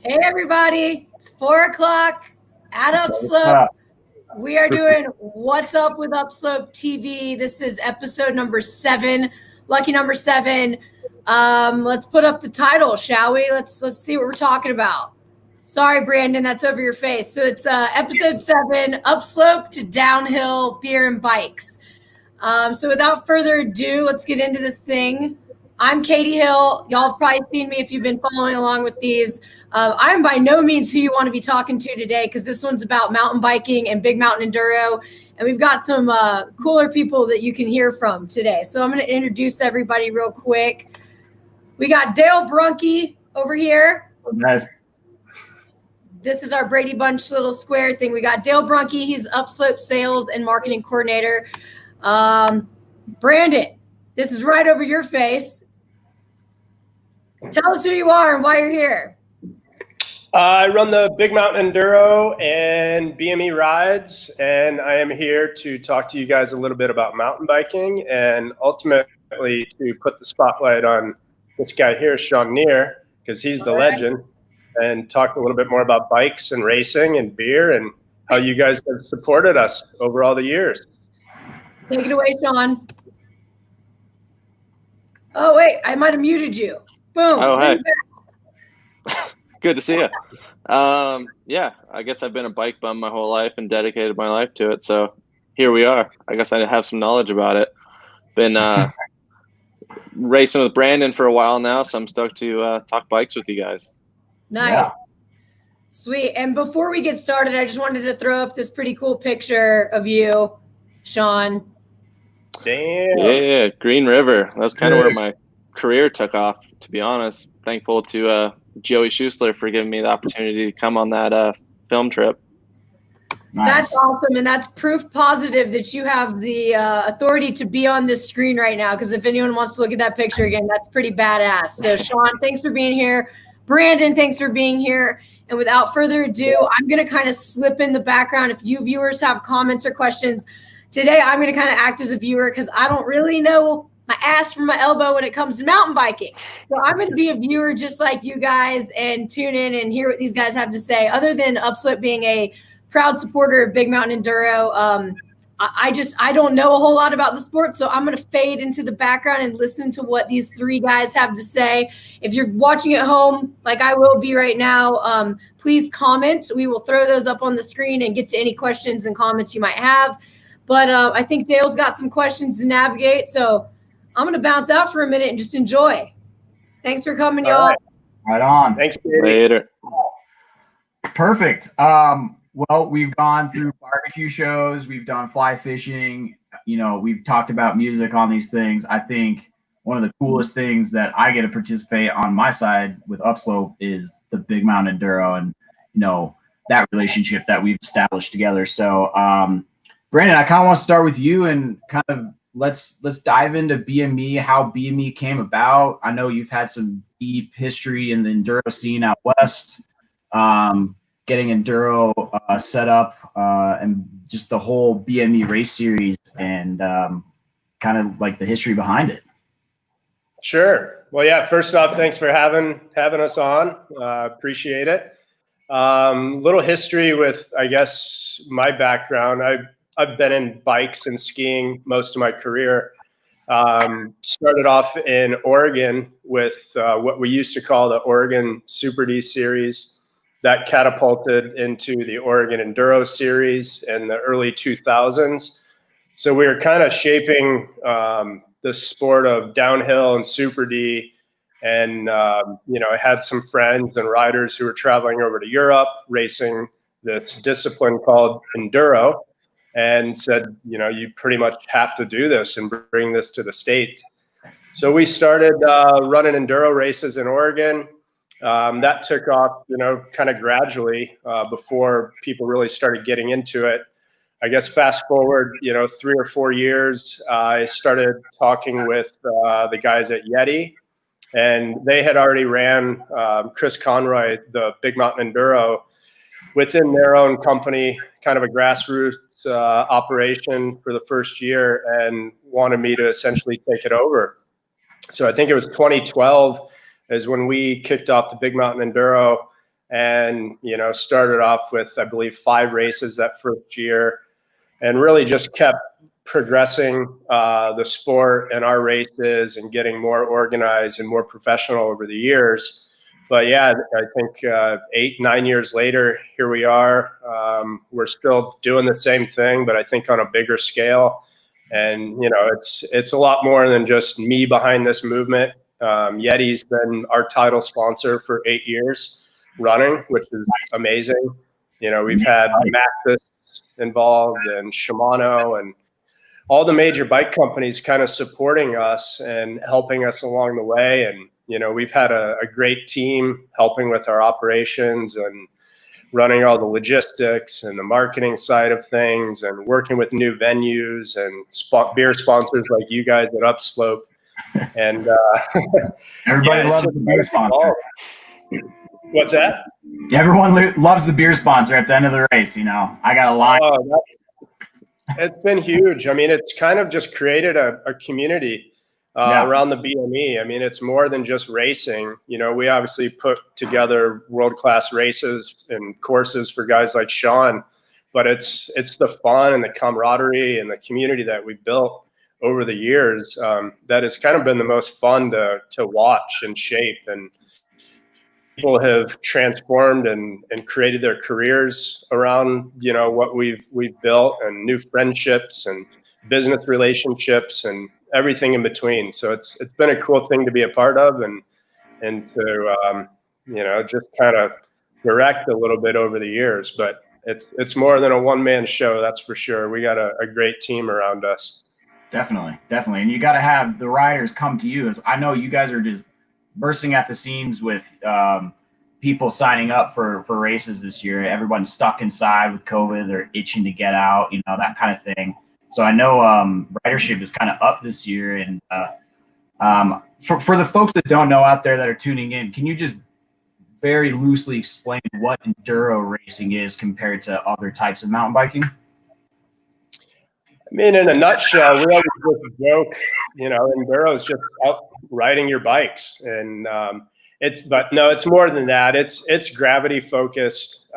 Hey everybody, it's 4 o'clock at Upslope. Up. We are doing What's Up with Upslope TV. This is episode number 7, lucky number 7. Let's put up the title, shall we? Let's see what we're talking about. Sorry, Brandon, that's over your face. So it's episode 7, Upslope to Downhill Beer and Bikes. So without further ado, let's get into this thing. I'm Katie Hill. Y'all have probably seen me if you've been following along with these. I'm by no means who you want to be talking to today because this one's about mountain biking and Big Mountain Enduro. And we've got some cooler people that you can hear from today. So I'm going to introduce everybody real quick. We got Dale Brunke over here. Nice. This is our Brady Bunch little square thing. We got Dale Brunke. He's Upslope Sales and Marketing Coordinator. Brandon, this is right over your face. Tell us who you are and why you're here. I run the Big Mountain Enduro and BME Rides, and I am here to talk to you guys a little bit about mountain biking and ultimately to put the spotlight on this guy here, Shawn Neer, because he's the legend, and talk a little bit more about bikes and racing and beer and how you guys have supported us over all the years. Take it away, Shawn. Oh, wait, I might have muted you. Boom. Oh, hey. Good to see you. Yeah, I guess I've been a bike bum my whole life and dedicated my life to it. So here we are. I guess I have some knowledge about it. Been racing with Brandon for a while now, so I'm stoked to talk bikes with you guys. Nice. Yeah. Sweet. And before we get started, I just wanted to throw up this pretty cool picture of you, Shawn. Damn. Yeah, Green River. That's kind of where my career took off, to be honest. Thankful to Joey Schuessler for giving me the opportunity to come on that film trip. Nice. That's awesome, and that's proof positive that you have the authority to be on this screen right now, because if anyone wants to look at that picture again, that's pretty badass. So, Shawn, thanks for being here. Brandon, thanks for being here. And without further ado, I'm going to kind of slip in the background. If you viewers have comments or questions, today I'm going to kind of act as a viewer because I don't really know my ass from my elbow when it comes to mountain biking. So I'm going to be a viewer just like you guys and tune in and hear what these guys have to say. Other than Upslope being a proud supporter of Big Mountain Enduro, I don't know a whole lot about the sport, so I'm going to fade into the background and listen to what these three guys have to say. If you're watching at home, like I will be right now, please comment. We will throw those up on the screen and get to any questions and comments you might have. But I think Dale's got some questions to navigate, so I'm going to bounce out for a minute and just enjoy. Thanks for coming, y'all. Right on. Thanks, Later. Perfect. Well, we've gone through barbecue shows. We've done fly fishing. You know, we've talked about music on these things. I think one of the coolest things that I get to participate on my side with Upslope is the Big Mountain Enduro and, you know, that relationship that we've established together. So, Brandon, I kind of want to start with you and kind of let's dive into BME, how BME came about. I know you've had some deep history in the enduro scene out west, getting enduro set up and just the whole BME race series and kind of like the history behind it. Sure. Well, yeah, first off, thanks for having us on. Appreciate it. Little history with, I guess, my background. I've been in bikes and skiing most of my career. Started off in Oregon with what we used to call the Oregon Super D Series. That catapulted into the Oregon Enduro Series in the early 2000s. So we were kind of shaping the sport of downhill and Super D. And, you know, I had some friends and riders who were traveling over to Europe, racing this discipline called Enduro, and said, you know, you pretty much have to do this and bring this to the States. So we started running Enduro races in Oregon. That took off, you know, kind of gradually before people really started getting into it. I guess fast forward, you know, 3 or 4 years, I started talking with the guys at Yeti, and they had already ran Chris Conroy, the Big Mountain Enduro, within their own company, kind of a grassroots operation for the first year, and wanted me to essentially take it over. So I think it was 2012 is when we kicked off the Big Mountain Enduro, and, you know, started off with, I believe, 5 races that first year, and really just kept progressing the sport and our races and getting more organized and more professional over the years. But yeah, I think 8, 9 years later, here we are. We're still doing the same thing, but I think on a bigger scale. And, you know, it's a lot more than just me behind this movement. Yeti's been our title sponsor for 8 years running, which is amazing. You know, we've had Maxxis involved and Shimano and all the major bike companies kind of supporting us and helping us along the way. And, you know, we've had a great team helping with our operations and running all the logistics and the marketing side of things and working with new venues and beer sponsors like you guys at Upslope. And everybody loves the beer sponsor. What's that? Everyone loves the beer sponsor at the end of the race. You know, I got a line. It's been huge. I mean, it's kind of just created a community around the BME. I mean, it's more than just racing. You know, we obviously put together world-class races and courses for guys like Shawn, but it's the fun and the camaraderie and the community that we built over the years that has kind of been the most fun to watch and shape. And people have transformed and created their careers around, you know, what we've built, and new friendships and business relationships and everything in between. So it's been a cool thing to be a part of and to you know, just kind of direct a little bit over the years. But it's more than a one-man show, that's for sure. We got a great team around us. Definitely. And you got to have the riders come to you. I know you guys are just bursting at the seams with people signing up for races this year. Everyone's stuck inside with COVID. They're itching to get out, you know, that kind of thing. So I know ridership is kind of up this year. And for the folks that don't know out there that are tuning in, can you just very loosely explain what enduro racing is compared to other types of mountain biking? I mean, in a nutshell, we always just joke, you know, enduro is just out riding your bikes. And but no, it's more than that. It's gravity focused.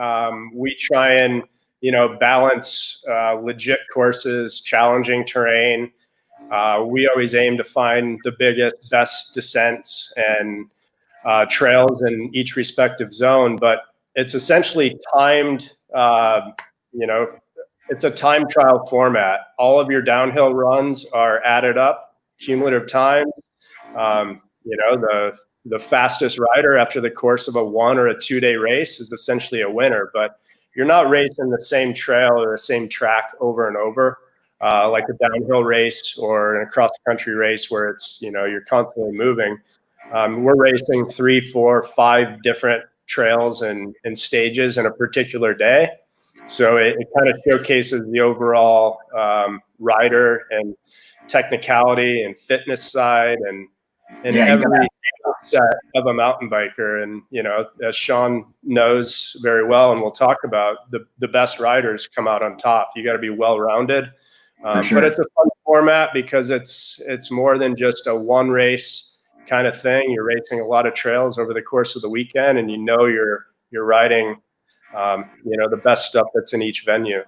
We try and, you know, balance legit courses, challenging terrain. We always aim to find the biggest, best descents and trails in each respective zone. But it's essentially timed, you know, it's a time trial format. All of your downhill runs are added up, cumulative time. You know, the fastest rider after the course of a 1 or a 2 day race is essentially a winner. But you're not racing the same trail or the same track over and over, like a downhill race or a cross country race where it's, you know, you're constantly moving. We're racing 3, 4, 5 different trails and stages in a particular day. So it kind of showcases the overall rider and technicality and fitness side and every set of a mountain biker. And, you know, as Shawn knows very well, and we'll talk about, the best riders come out on top. You got to be well-rounded. Sure. But it's a fun format because it's more than just a one race kind of thing. You're racing a lot of trails over the course of the weekend, and you know you're riding you know, the best stuff that's in each venue.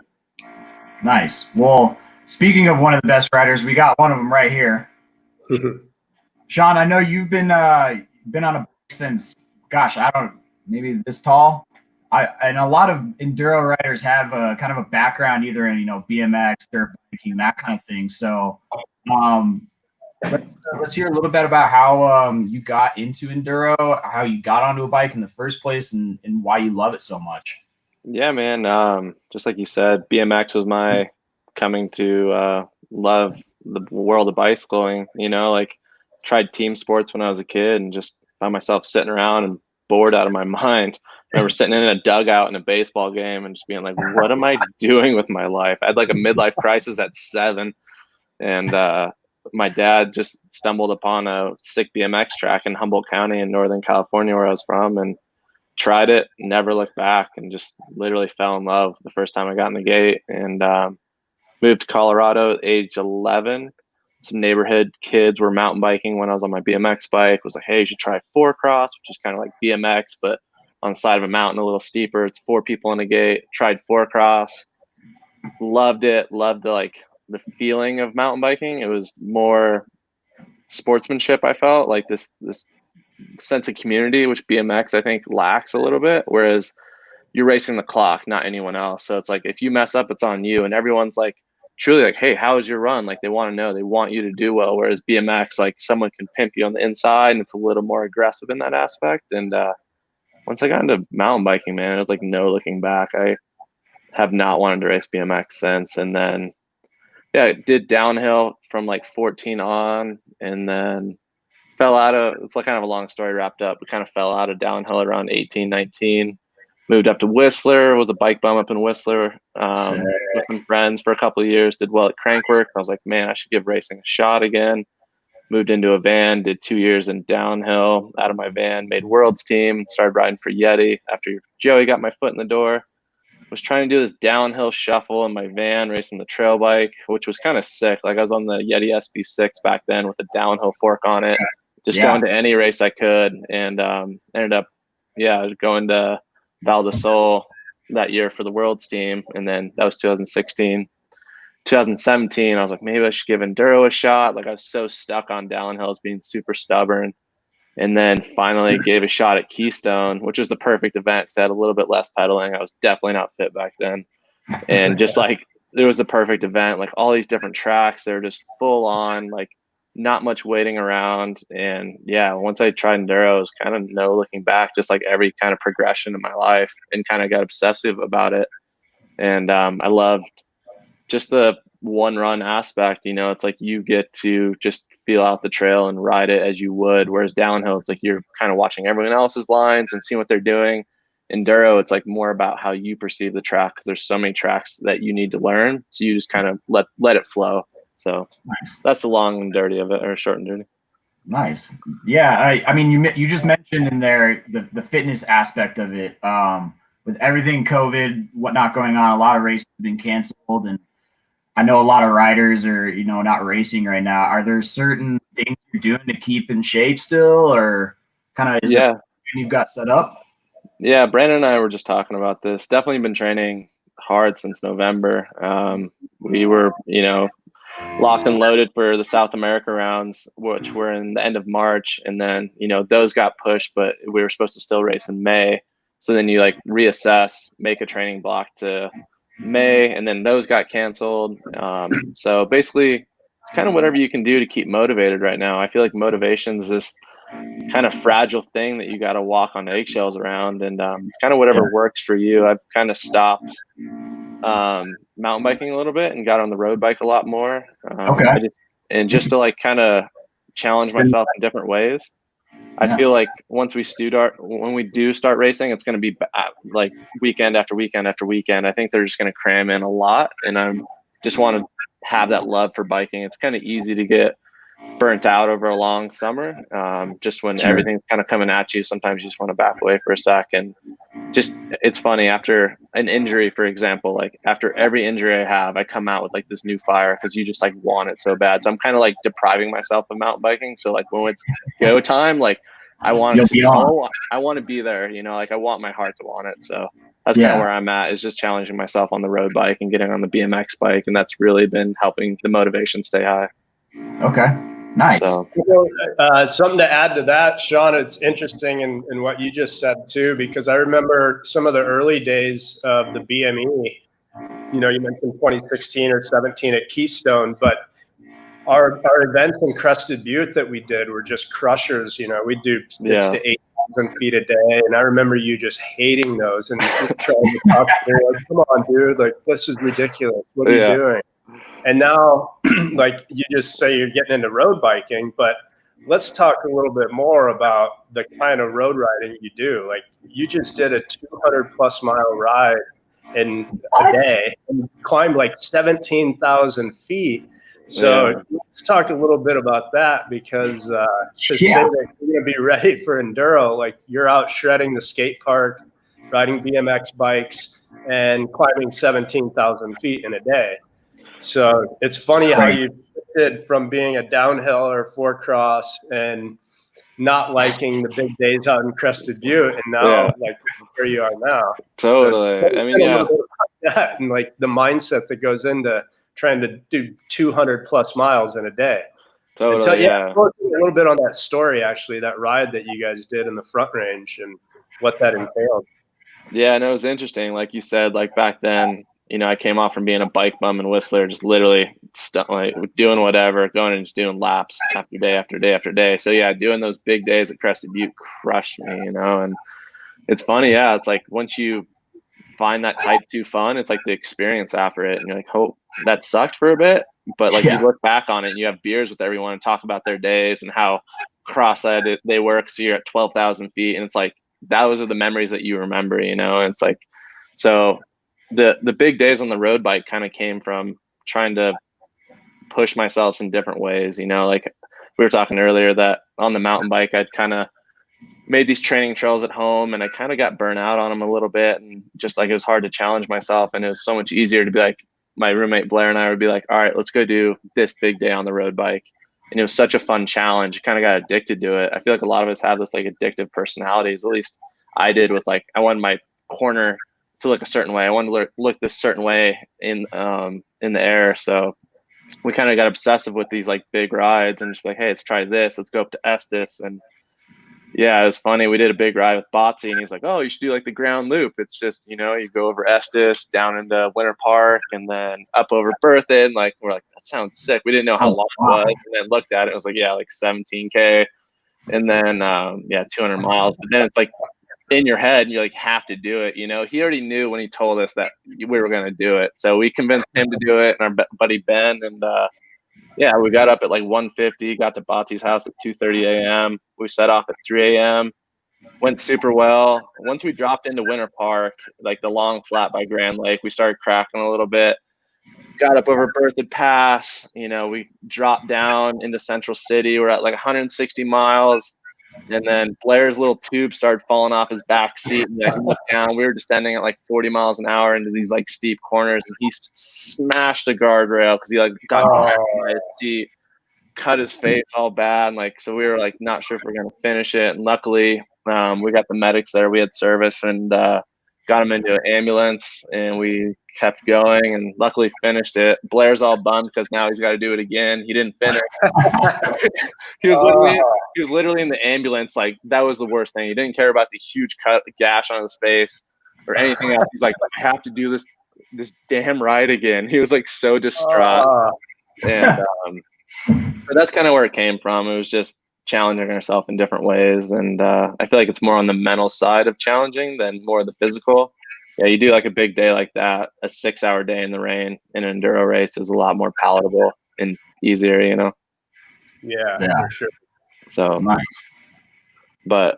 Nice. Well, speaking of one of the best riders, we got one of them right here. Shawn, I know you've been on a bike since, gosh, maybe this tall. And a lot of enduro riders have a kind of a background either in, you know, BMX, dirt biking, that kind of thing. So let's hear a little bit about how you got into enduro, how you got onto a bike in the first place, and why you love it so much. Yeah, man. Just like you said, BMX was my coming to love the world of bicycling. You know, like tried team sports when I was a kid and just found myself sitting around and bored out of my mind. I remember sitting in a dugout in a baseball game and just being like, what am I doing with my life? I had like a midlife crisis at 7. And my dad just stumbled upon a sick BMX track in Humboldt County in Northern California, where I was from, and tried it, never looked back, and just literally fell in love the first time I got in the gate. And moved to Colorado at age 11. Some neighborhood kids were mountain biking when I was on my BMX bike. Was like, hey, you should try 4-cross, which is kind of like BMX, but on the side of a mountain, a little steeper. It's 4 people in a gate. Tried 4-cross, loved it. Loved the feeling of mountain biking. It was more sportsmanship. I felt like this sense of community, which BMX I think lacks a little bit. Whereas you're racing the clock, not anyone else. So it's like if you mess up, it's on you, and everyone's like truly like, hey, how was your run? Like they want to know, they want you to do well. Whereas BMX, like someone can pimp you on the inside, and it's a little more aggressive in that aspect. And once I got into mountain biking, man, it was like no looking back. I have not wanted to race BMX since. And then yeah, I did downhill from like 14 on, and then fell out of, it's like kind of a long story wrapped up, but kind of fell out of downhill around 18, 19. Moved up to Whistler, was a bike bum up in Whistler with some friends for a couple of years, did well at Crankwork. I was like, man, I should give racing a shot again. Moved into a van, did 2 years in downhill out of my van, made world's team, started riding for Yeti after Joey got my foot in the door. Was trying to do this downhill shuffle in my van, racing the trail bike, which was kind of sick. Like I was on the Yeti SB6 back then with a downhill fork on it, just going to any race I could, and ended up, going to Val de Sol that year for the world's team. And then that was 2016. 2017, I was like, maybe I should give enduro a shot. Like I was so stuck on downhills, being super stubborn. And then finally gave a shot at Keystone, which was the perfect event because I had a little bit less pedaling. I was definitely not fit back then. And just like, it was the perfect event, like all these different tracks, they're just full on, like not much waiting around. And yeah, once I tried enduro, it was kind of no looking back, just like every kind of progression in my life, and kind of got obsessive about it. And I loved just the one run aspect. It's like you get to just feel out the trail and ride it as you would, whereas downhill, it's like you're kind of watching everyone else's lines and seeing what they're doing. Enduro, it's like more about how you perceive the track, because there's so many tracks that you need to learn, so you just kind of let it flow. So that's the long and dirty of it, or short and dirty. Nice. Yeah, I mean, you just mentioned in there the fitness aspect of it. With everything COVID, whatnot going on, a lot of races have been canceled, and I know a lot of riders are, not racing right now. Are there certain things you're doing to keep in shape still, or kind of you've got set up? Yeah, Brandon and I were just talking about this. Definitely been training hard since November. We were, locked and loaded for the South America rounds, which were in the end of March. And then, those got pushed, but we were supposed to still race in May. So then you like reassess, make a training block to May, and then those got canceled. So basically it's kind of whatever you can do to keep motivated right now. I feel like motivation is this kind of fragile thing that you got to walk on eggshells around, and it's kind of whatever works for you. I've kind of stopped mountain biking a little bit and got on the road bike a lot more. Just to like kind of challenge myself in different ways. I feel like when we do start racing, it's going to be like weekend after weekend after weekend. I think they're just going to cram in a lot, and I just want to have that love for biking. It's kind of easy to get burnt out over a long summer. Just when everything's kind of coming at you, sometimes you just want to back away for a sec. And just, it's funny, after an injury, for example, like after every injury I have, I come out with like this new fire, because you just like want it so bad. So I'm kind of like depriving myself of mountain biking. So like when it's go time, like I want to be there, like I want my heart to want it. So that's kind of where I'm at, is just challenging myself on the road bike and getting on the BMX bike. And that's really been helping the motivation stay high. Okay. Nice. So, something to add to that, Shawn, it's interesting in what you just said too, because I remember some of the early days of the BME. You mentioned 2016 or 17 at Keystone, but our events in Crested Butte that we did were just crushers. We'd do 6,000 to 8,000 feet a day, and I remember you just hating those and trying to talk to me like, "Come on, dude! Like this is ridiculous. What are you doing?" And now, like you just say you're getting into road biking, but let's talk a little bit more about the kind of road riding you do. Like you just did a 200+ mile ride in a day and climbed like 17,000 feet. So let's talk a little bit about that, because to say that you're going to be ready for enduro, like you're out shredding the skate park, riding BMX bikes, and climbing 17,000 feet in a day. So it's funny how you did from being a downhill or 4-cross and not liking the big days out in Crested Butte, and now like where you are now. Totally. So, I mean, yeah. That and like the mindset that goes into trying to do 200 plus miles in a day. Totally. A little bit on that story, actually, that ride that you guys did in the Front Range and what that entailed. Yeah, and it was interesting. Like you said, like back then, you know, I came off from being a bike bum in Whistler, just literally like doing whatever, going and just doing laps after day after day after day. So yeah, doing those big days at Crested Butte crushed me, you know. And it's funny, yeah. It's like once you find that type 2 fun, it's like the experience after it, and you're like, oh, that sucked for a bit, but like you look back on it, and you have beers with everyone and talk about their days and how cross-eyed they were. So you're at 12,000 feet, and it's like those are the memories that you remember, you know. And it's like, so the big days on the road bike kind of came from trying to push myself in different ways, you know. Like we were talking earlier that on the mountain bike, I'd kind of made these training trails at home, and I kind of got burnt out on them a little bit, and just like it was hard to challenge myself, and it was so much easier to be like, my roommate Blair and I would be like, all right, let's go do this big day on the road bike. And it was such a fun challenge. Kind of got addicted to it. I feel like a lot of us have this like addictive personalities. At least I did, with like, I wanted my corner to look a certain way. I wanted to look this certain way in the air. So we kind of got obsessive with these like big rides, and just like, hey, let's try this. Let's go up to Estes. And yeah, it was funny. We did a big ride with Botsy, and he's like, oh, you should do like the ground loop. It's just, you know, you go over Estes, down into Winter Park, and then up over Berthoud. Like, we're like, that sounds sick. We didn't know how long it was. And then looked at it. It was like, yeah, like 17K. And then, 200 miles. But then it's like in your head, you like have to do it. You know, he already knew when he told us that we were going to do it. So we convinced him to do it, and our buddy Ben. And yeah, we got up at like 1:50, got to Botsy's house at 2:30 a.m. We set off at 3 a.m. Went super well. Once we dropped into Winter Park, like the long flat by Grand Lake, we started cracking a little bit. Got up over Berthoud Pass. You know, we dropped down into Central City. We're at like 160 miles. And then Blair's little tube started falling off his back seat, and he looked down. We were descending at like 40 miles an hour into these like steep corners, and he smashed a guardrail because he like got back on his seat, cut his face all bad. And like, so we were like not sure if we're gonna finish it. And luckily, we got the medics there. We had service, and got him into an ambulance, and we kept going, and luckily finished it. Blair's all bummed because now he's got to do it again. He didn't finish. He was literally in the ambulance. Like, that was the worst thing. He didn't care about the huge gash on his face or anything else. He's like, I have to do this damn ride again. He was like so distraught. And but that's kind of where it came from. It was just challenging ourselves in different ways. And I feel like it's more on the mental side of challenging than more the physical. Yeah, you do like a big day like that, a 6-hour day in the rain in an enduro race is a lot more palatable and easier, you know? Yeah, for sure. So nice. But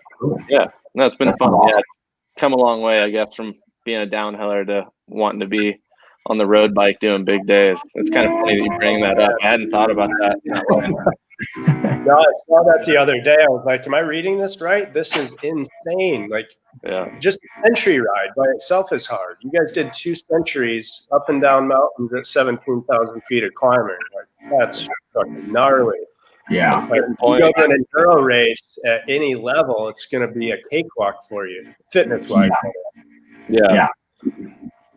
yeah, no, it's been fun. Awesome. Yeah, it's come a long way, I guess, from being a downhiller to wanting to be on the road bike doing big days. It's kind of funny that you bring that up. I hadn't thought about that. No, I saw that the other day. I was like, am I reading this right? This is insane. Like, just a century ride by itself is hard. You guys did 2 centuries up and down mountains at 17,000 feet of climbing. Like, that's fucking gnarly. Yeah. Like, if you go to an enduro race at any level, it's going to be a cakewalk for you, fitness-wise. Yeah.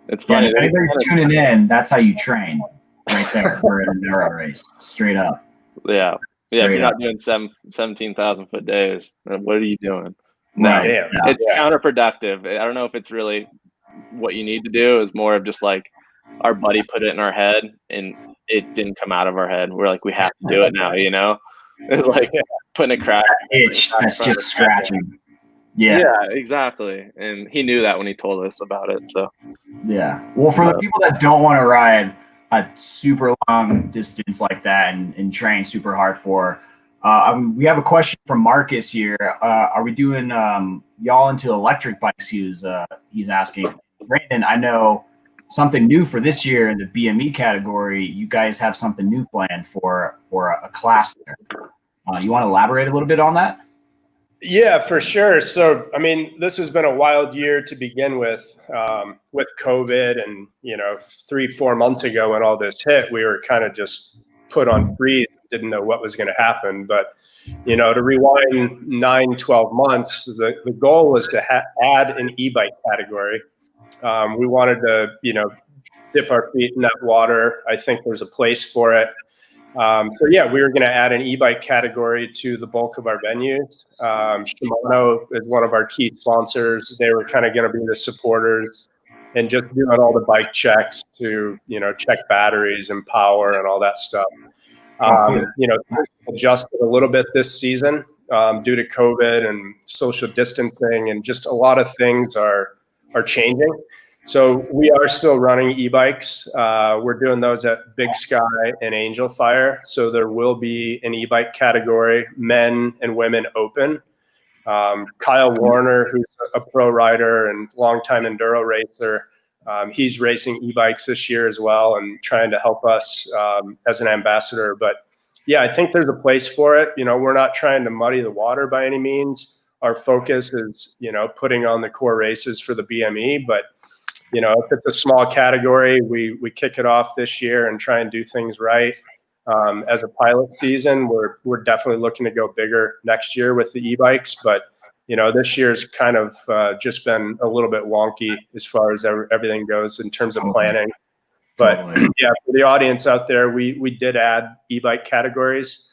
It's funny. Yeah, if anybody's tuning in, that's how you train right there for an enduro race, straight up. Yeah. Yeah, if you're not doing 17,000 foot days, what are you doing? No, it's counterproductive. I don't know if it's really what you need to do. Is more of just like our buddy put it in our head, and it didn't come out of our head. We're like, we have to do it now, you know? It's like putting a crack. Itch that's just scratching. Yeah, exactly. And he knew that when he told us about it. So yeah. Well, for the people that don't want to ride a super long distance like that and train super hard for, we have a question from Marcus here. Are we doing y'all into electric bikes? He's asking. Brandon, I know something new for this year in the BME category. You guys have something new planned for a class there. You want to elaborate a little bit on that? Yeah, for sure. So, I mean, this has been a wild year to begin with COVID, and 3-4 months ago when all this hit, we were kind of just put on freeze, didn't know what was going to happen. But, you know, to rewind 9-12 months, the goal was to add an e-bike category. We wanted to, you know, dip our feet in that water. I think there's a place for it. So yeah, we were going to add an e-bike category to the bulk of our venues. Shimano is one of our key sponsors. They were kind of going to be the supporters and just doing all the bike checks to, you know, check batteries and power and all that stuff. You know, adjusted a little bit this season due to COVID and social distancing, and just a lot of things are changing. So we are still running e-bikes. We're doing those at Big Sky and Angel Fire. So there will be an e-bike category, men and women open. Kyle Warner, who's a pro rider and longtime enduro racer, he's racing e-bikes this year as well and trying to help us as an ambassador. But yeah, I think there's a place for it. You know, we're not trying to muddy the water by any means. Our focus is, you know, putting on the core races for the BME, but you know, if it's a small category, we kick it off this year and try and do things right. As a pilot season, we're definitely looking to go bigger next year with the e-bikes. But, you know, this year's kind of just been a little bit wonky as far as everything goes in terms of planning. But yeah, for the audience out there, we did add e-bike categories.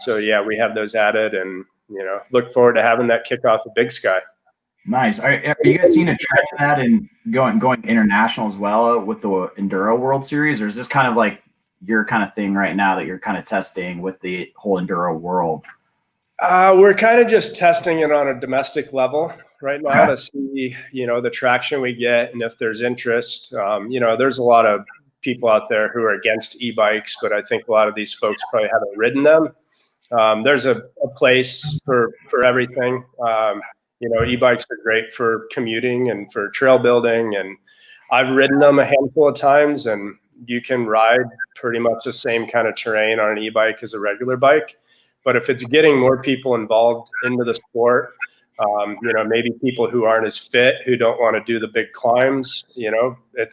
So yeah, we have those added, and, you know, look forward to having that kickoff at Big Sky. Nice. Are you guys seeing a trend in that and going international as well with the Enduro World Series, or is this kind of like your kind of thing right now that you're kind of testing with the whole Enduro world? We're kind of just testing it on a domestic level right now to see, you know, the traction we get and if there's interest. You know, there's a lot of people out there who are against e-bikes, but I think a lot of these folks probably haven't ridden them. There's a place for everything. You know, e-bikes are great for commuting and for trail building, and I've ridden them a handful of times, and you can ride pretty much the same kind of terrain on an e-bike as a regular bike. But if it's getting more people involved into the sport, you know, maybe people who aren't as fit, who don't want to do the big climbs, you know, I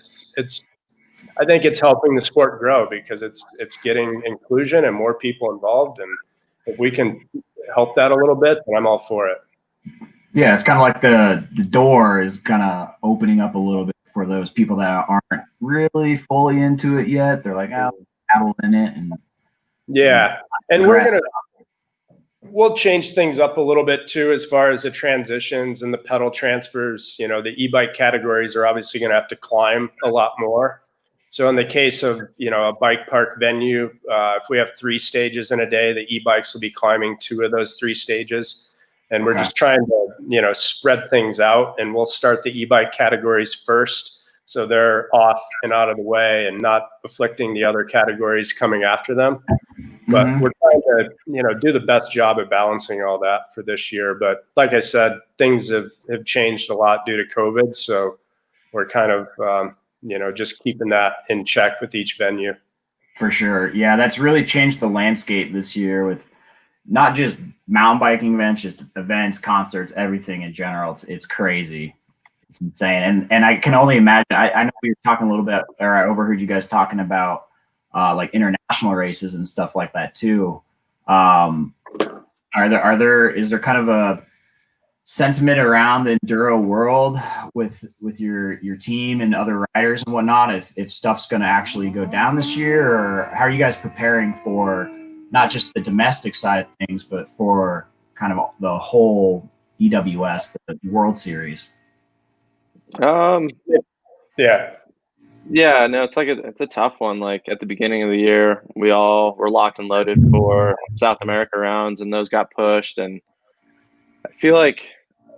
think it's helping the sport grow because it's getting inclusion and more people involved. And if we can help that a little bit, then I'm all for it. Yeah, it's kind of like the door is kind of opening up a little bit for those people that aren't really fully into it yet. They're like, oh, dabble in it. And yeah, and we'll change things up a little bit too as far as the transitions and the pedal transfers. You know, the e-bike categories are obviously going to have to climb a lot more. So in the case of, you know, a bike park venue, if we have 3 stages in a day, the e-bikes will be climbing 2 of those 3 stages. And we're just trying to, you know, spread things out, and we'll start the e-bike categories first, so they're off and out of the way and not afflicting the other categories coming after them. But we're trying to, you know, do the best job at balancing all that for this year. But like I said, things have changed a lot due to COVID, so we're kind of, you know, just keeping that in check with each venue. For sure. Yeah, that's really changed the landscape this year with not just mountain biking events, just events, concerts, everything in general. It's crazy. It's insane. And I can only imagine, I know we were talking a little bit, or I overheard you guys talking about like international races and stuff like that too. Is there kind of a sentiment around the enduro world with your team and other riders and whatnot, if stuff's going to actually go down this year, or how are you guys preparing for not just the domestic side of things, but for kind of the whole EWS, the World Series? Yeah. No, it's a tough one. Like at the beginning of the year, we all were locked and loaded for South America rounds, and those got pushed. And I feel like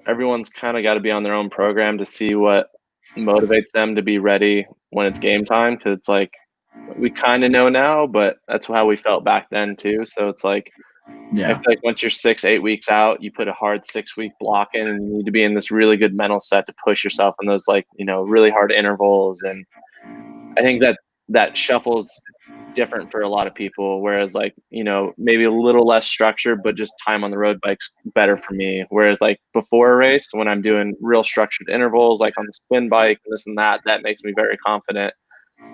everyone's kind of got to be on their own program to see what motivates them to be ready when it's game time. Cause it's like, we kind of know now, but that's how we felt back then too. So it's like, I feel like once you're 6-8 weeks out, you put a hard 6-week block in, and you need to be in this really good mental set to push yourself in those, like, you know, really hard intervals. And I think that shuffles different for a lot of people. Whereas, like, you know, maybe a little less structured, but just time on the road bike's better for me. Whereas like before a race, when I'm doing real structured intervals, like on the spin bike and this and that makes me very confident.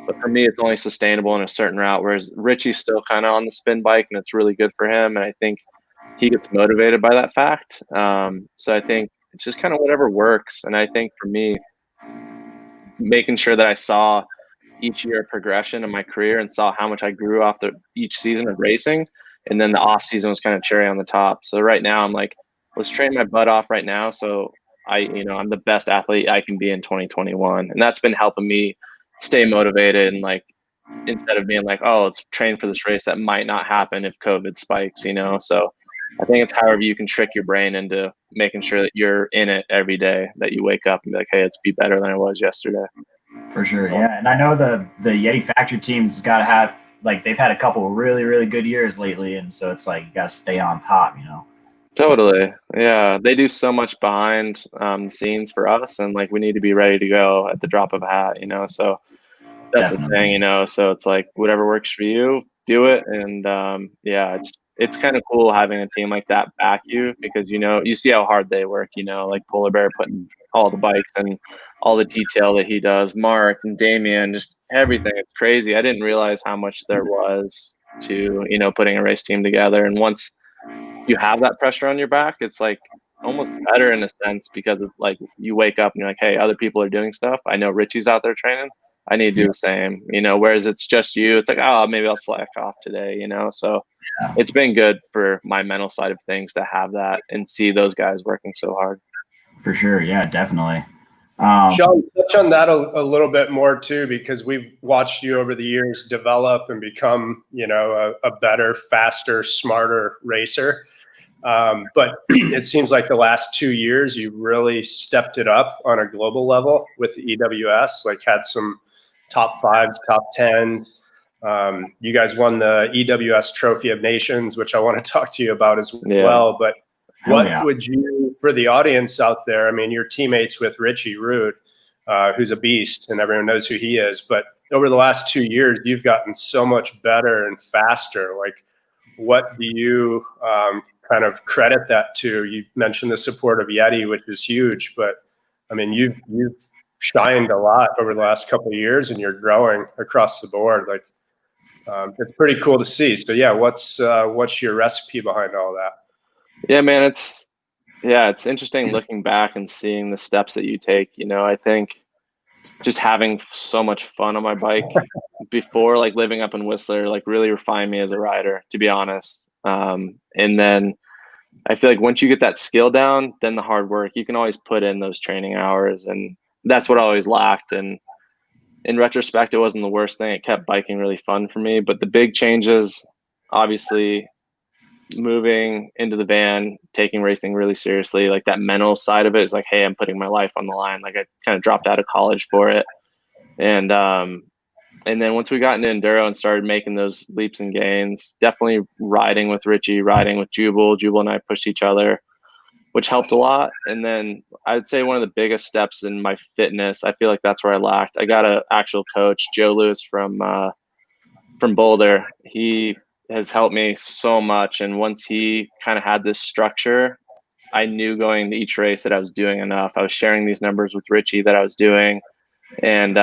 But for me, it's only sustainable in a certain route, whereas Richie's still kind of on the spin bike, and it's really good for him. And I think he gets motivated by that fact. So I think it's just kind of whatever works. And I think for me, making sure that I saw each year progression in my career and saw how much I grew off each season of racing. And then the off season was kind of cherry on the top. So right now I'm like, let's train my butt off right now. So I'm the best athlete I can be in 2021. And that's been helping me stay motivated, and like, instead of being like, oh, let's train for this race that might not happen if COVID spikes, So I think it's however you can trick your brain into making sure that you're in it every day, that you wake up and be like, hey, let's be better than I was yesterday. For sure, yeah. And I know the Yeti Factory team's got to have, like, they've had a couple of really, really good years lately, and so it's like you got to stay on top, Totally, yeah. They do so much behind the scenes for us, and like we need to be ready to go at the drop of a hat, So that's Definitely. the thing, So it's like whatever works for you, do it. And yeah, it's kind of cool having a team like that back you, because you see how hard they work. Like Polar Bear putting all the bikes and all the detail that he does. Mark and Damien, just everything. It's crazy. I didn't realize how much there was to putting a race team together. And once you have that pressure on your back, it's like almost better in a sense, because it's like you wake up and you're like, hey, other people are doing stuff. I know Richie's out there training. I need to do the same, whereas it's just you. It's like, oh, maybe I'll slack off today, So it's been good for my mental side of things to have that and see those guys working so hard. For sure. Yeah, definitely. Shawn, touch on that a little bit more too, because we've watched you over the years develop and become, a better, faster, smarter racer. But it seems like the last 2 years, you really stepped it up on a global level with the EWS, like had some top 5s, top 10s. You guys won the EWS Trophy of Nations, which I want to talk to you about as well. But what would you, for the audience out there, I mean, you're teammates with Richie Root, who's a beast and everyone knows who he is. But over the last 2 years, you've gotten so much better and faster. Like, what do you kind of credit that to? You mentioned the support of Yeti, which is huge, but I mean, you've shined a lot over the last couple of years, and you're growing across the board. Like, it's pretty cool to see. So yeah, what's your recipe behind all that? Yeah, man, it's interesting looking back and seeing the steps that you take. I think just having so much fun on my bike before, like living up in Whistler, like really refined me as a rider, to be honest. And then I feel like once you get that skill down, then the hard work, you can always put in those training hours, and that's what I always lacked. And in retrospect, it wasn't the worst thing. It kept biking really fun for me. But the big changes, obviously, moving into the van, taking racing really seriously, like that mental side of it is like, hey, I'm putting my life on the line. Like I kind of dropped out of college for it. And then once we got into enduro and started making those leaps and gains, definitely riding with Richie, riding with Jubal and I pushed each other, which helped a lot. And then I'd say one of the biggest steps in my fitness, I feel like that's where I lacked. I got an actual coach, Joe Lewis from Boulder. He has helped me so much. And once he kind of had this structure, I knew going to each race that I was doing enough. I was sharing these numbers with Richie that I was doing. And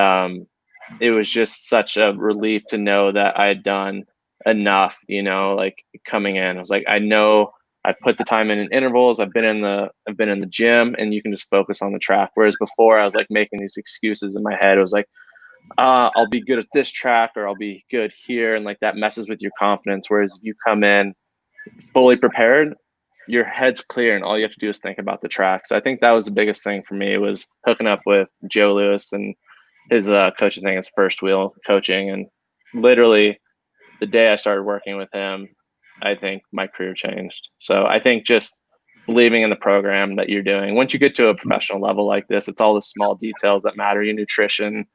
it was just such a relief to know that I had done enough, like coming in. I was like, I know I've put the time in intervals. I've been in the gym, and you can just focus on the track. Whereas before I was like making these excuses in my head. It was like, I'll be good at this track, or I'll be good here. And like that messes with your confidence. Whereas if you come in fully prepared, your head's clear and all you have to do is think about the track. So I think that was the biggest thing for me, was hooking up with Joe Lewis and his coaching thing, his First Wheel coaching. And literally the day I started working with him, I think my career changed. So I think just believing in the program that you're doing. Once you get to a professional level like this, it's all the small details that matter. Your nutrition,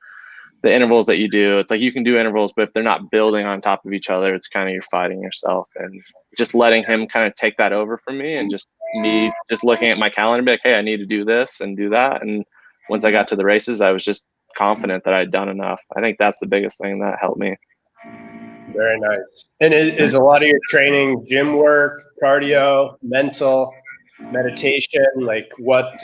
the intervals that you do. It's like you can do intervals, but if they're not building on top of each other, it's kind of you're fighting yourself. And just letting him kind of take that over from me, and just me just looking at my calendar and be like, hey, I need to do this and do that. And once I got to the races, I was just confident that I'd done enough. I think that's the biggest thing that helped me. Very nice. And is a lot of your training gym work, cardio, mental? meditation? Like what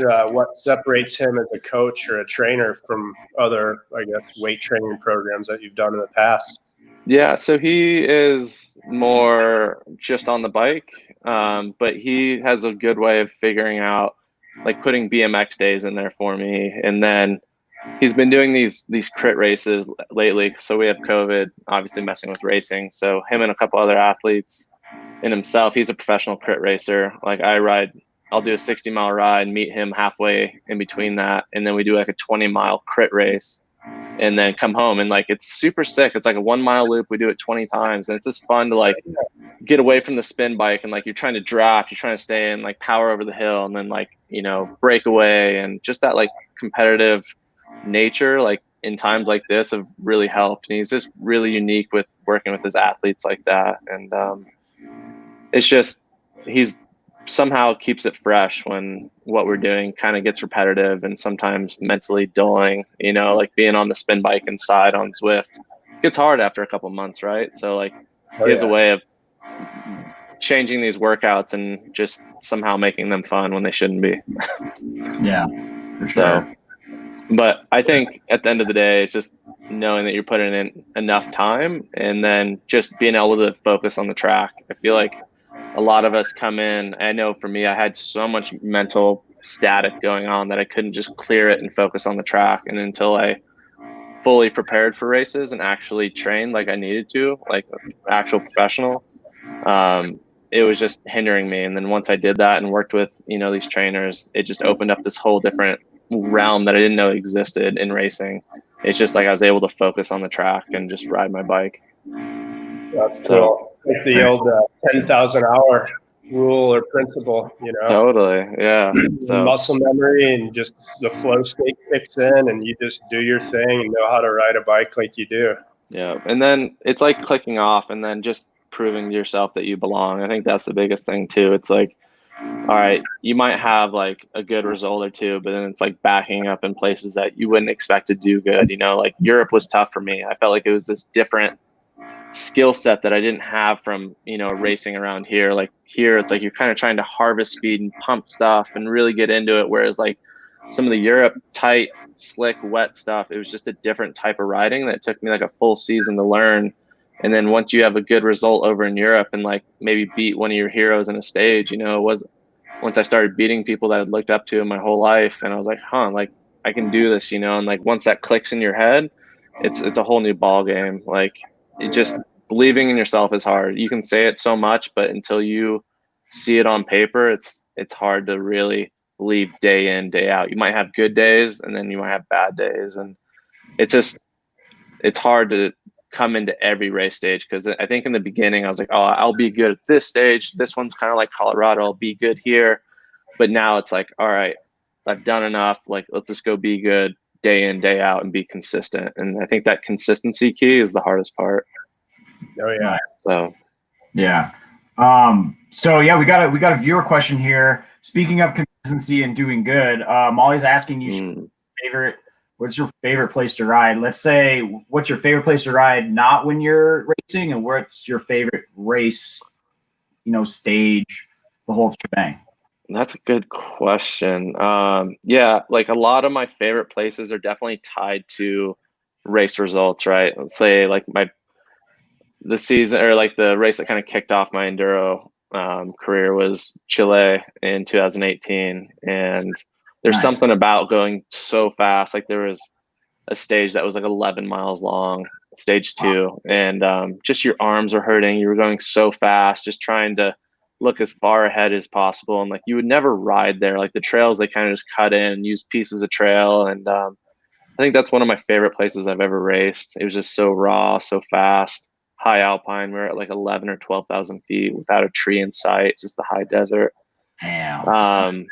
separates him as a coach or a trainer from other, I guess, weight training programs that you've done in the past? Yeah, so he is more just on the bike, but he has a good way of figuring out, like putting BMX days in there for me. And then he's been doing these crit races lately. So we have COVID, obviously messing with racing. So him and a couple other athletes and himself, he's a professional crit racer. Like I'll do a 60-mile ride, meet him halfway in between that. And then we do like a 20-mile crit race and then come home. And like, it's super sick. It's like a 1 mile loop. We do it 20 times. And it's just fun to like get away from the spin bike. And like, you're trying to draft, you're trying to stay in like power over the hill and then like, you know, break away. And just that like competitive nature, like in times like this, have really helped. And he's just really unique with working with his athletes like that. And it's just, he's somehow keeps it fresh when what we're doing kind of gets repetitive and sometimes mentally dulling, you know, like being on the spin bike inside on Zwift gets hard after a couple months, right? So like he has a way of changing these workouts and just somehow making them fun when they shouldn't be. Yeah, for sure. But I think at the end of the day, it's just knowing that you're putting in enough time and then just being able to focus on the track. I feel like a lot of us come in, I know for me, I had so much mental static going on that I couldn't just clear it and focus on the track. And until I fully prepared for races and actually trained like I needed to, like an actual professional, it was just hindering me. And then once I did that and worked with, you know, these trainers, it just opened up this whole different realm that I didn't know existed in racing. It's just like I was able to focus on the track and just ride my bike. That's cool. Like the old 10,000 hour rule or principle, you know? Totally, yeah. So muscle memory and just the flow state kicks in and you just do your thing and know how to ride a bike like you do. Yeah, and then it's like clicking off and then just proving to yourself that you belong. I think that's the biggest thing too. It's like, all right, you might have like a good result or two, but then it's like backing up in places that you wouldn't expect to do good. You know, like Europe was tough for me. I felt like it was this different skill set that I didn't have from, you know, racing around here. Like here, it's like you're kind of trying to harvest speed and pump stuff and really get into it. Whereas like some of the Europe tight, slick, wet stuff, it was just a different type of riding that took me like a full season to learn. And then once you have a good result over in Europe and like maybe beat one of your heroes in a stage, you know, it was once I started beating people that I'd looked up to in my whole life, and I was like, like I can do this, you know. And like once that clicks in your head, it's a whole new ball game. Like it just believing in yourself is hard. You can say it so much, but until you see it on paper, it's hard to really believe day in, day out. You might have good days and then you might have bad days, and it's hard to come into every race stage, because I think in the beginning I was like, oh, I'll be good at this stage. This one's kind of like Colorado. I'll be good here. But now it's like, all right, I've done enough. Like, let's just go be good day in, day out and be consistent. And I think that consistency key is the hardest part. Oh yeah. So yeah. So yeah, we got a viewer question here. Speaking of consistency and doing good, Molly's asking you what's your favorite place to ride? Let's say, what's your favorite place to ride not when you're racing, and what's your favorite race, you know, stage, the whole shebang? That's a good question. Yeah, like a lot of my favorite places are definitely tied to race results, right? Let's say like the season or like the race that kind of kicked off my enduro career was Chile in 2018. And there's something about going so fast. Like there was a stage that was like 11 miles long, stage 2. And just your arms are hurting. You were going so fast, just trying to look as far ahead as possible. And like you would never ride there. Like the trails, they kind of just cut in and use pieces of trail. And I think that's one of my favorite places I've ever raced. It was just so raw, so fast. High alpine, we're at like 11 or 12,000 feet without a tree in sight, just the high desert. Damn.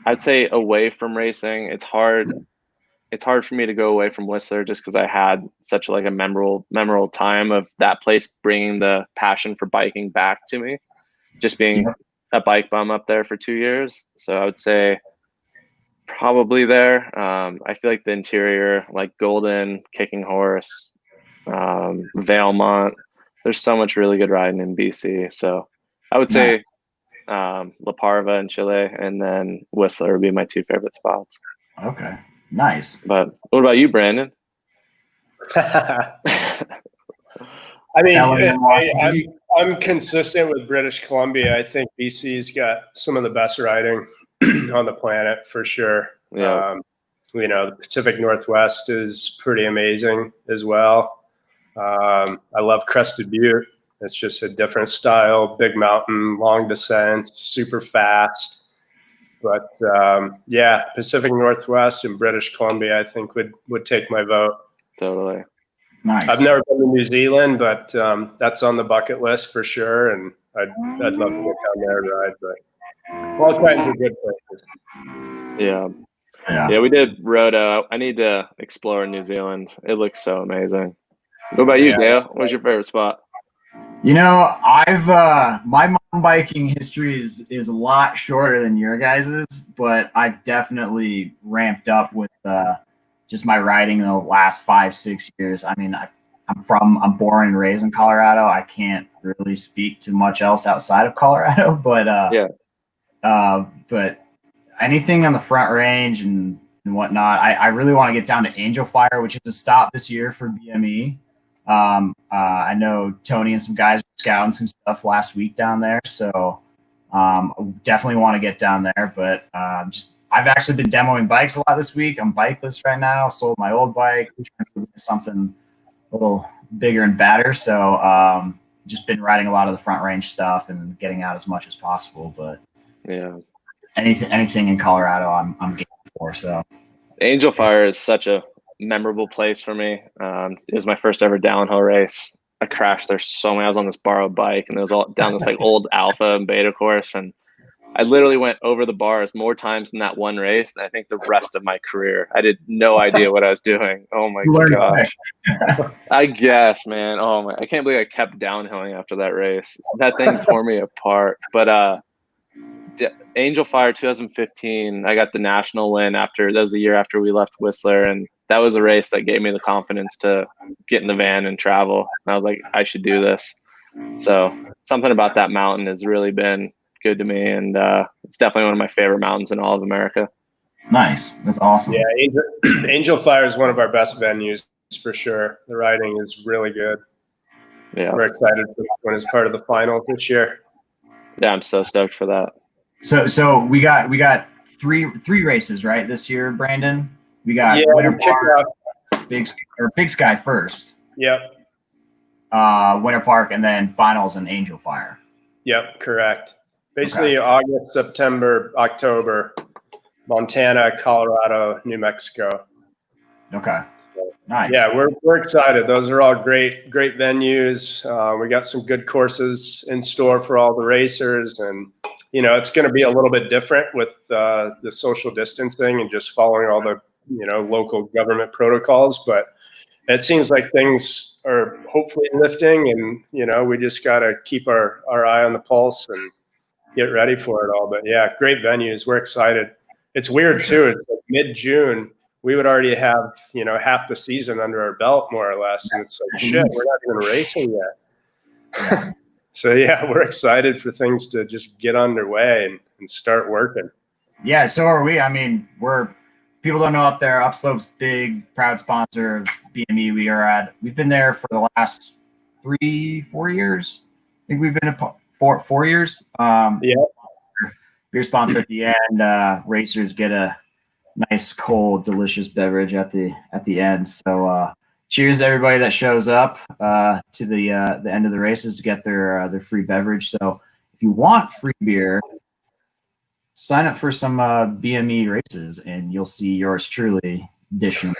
I'd say away from racing, it's hard for me to go away from Whistler, just because I had such like a memorable time of that place bringing the passion for biking back to me, just being a bike bum up there for 2 years. So I would say probably there. I feel like the interior, like Golden, Kicking Horse, Valemont, there's so much really good riding in BC. So I would say La Parva in Chile, and then Whistler would be my 2 favorite spots. Okay, nice. But what about you, Brandon? I mean, LA, I'm consistent with British Columbia. I think BC's got some of the best riding on the planet for sure. Yeah. The Pacific Northwest is pretty amazing as well. I love Crested Butte. It's just a different style, big mountain, long descents, super fast. But Pacific Northwest and British Columbia, I think would take my vote. Totally. Nice. I've never been to New Zealand, but that's on the bucket list for sure, and I'd love to get down there and ride. But all kinds of good places. Yeah, we did Roto. I need to explore New Zealand. It looks so amazing. What about you, Dale? What's your favorite spot? I've my mountain biking history is a lot shorter than your guys's, but I've definitely ramped up with just my riding in the last 5-6 years. I mean, I'm born and raised in Colorado. I can't really speak to much else outside of Colorado, but but anything on the Front Range and whatnot. I really want to get down to Angel Fire, which is a stop this year for BME. I know Tony and some guys were scouting some stuff last week down there, so definitely want to get down there. But I've actually been demoing bikes a lot this week. I'm bikeless right now. Sold my old bike, trying to do something a little bigger and badder. So just been riding a lot of the Front Range stuff and getting out as much as possible. But yeah, anything in Colorado, I'm game for. So Angel Fire is such a memorable place for me. It was my first ever downhill race. I crashed there so many. I was on this borrowed bike, and it was all down this like old alpha and beta course, and I literally went over the bars more times in that one race than I think the rest of my career. I did no idea what I was doing. Oh my gosh. I guess, man. Oh my, I can't believe I kept downhilling after that race. That thing tore me apart. But Angel Fire 2015, I got the national win that was the year after we left Whistler, and that was a race that gave me the confidence to get in the van and travel. And I was like, I should do this. So something about that mountain has really been good to me, and it's definitely one of my favorite mountains in all of America. Nice. That's awesome. Yeah, Angel Fire is one of our best venues for sure. The riding is really good. Yeah, we're excited for when it's part of the finals this year. Yeah, I'm so stoked for that. So we got three races right this year, Brandon. We got Winter Park, Big Sky first. Yep. Winter Park, and then finals and Angel Fire. Yep, correct. Basically, August, September, October, Montana, Colorado, New Mexico. Okay. Nice. Yeah, we're excited. Those are all great venues. We got some good courses in store for all the racers, and it's going to be a little bit different with the social distancing and just following all the local government protocols. But it seems like things are hopefully lifting, and we just got to keep our eye on the pulse and get ready for it all. But yeah, great venues. We're excited. It's weird too. It's like mid-June. We would already have, half the season under our belt, more or less. And it's like, shit, we're not even racing yet. Yeah. So, yeah, we're excited for things to just get underway and start working. Yeah, so are we. I mean, people don't know up there, Upslope's big, proud sponsor of BME. We've been there for the last 3-4 years. I think we've been 4 years. Beer sponsor at the end. Racers get a nice, cold, delicious beverage at the end. So cheers to everybody that shows up to the end of the races to get their free beverage. So if you want free beer, sign up for some BME races, and you'll see yours truly dishing.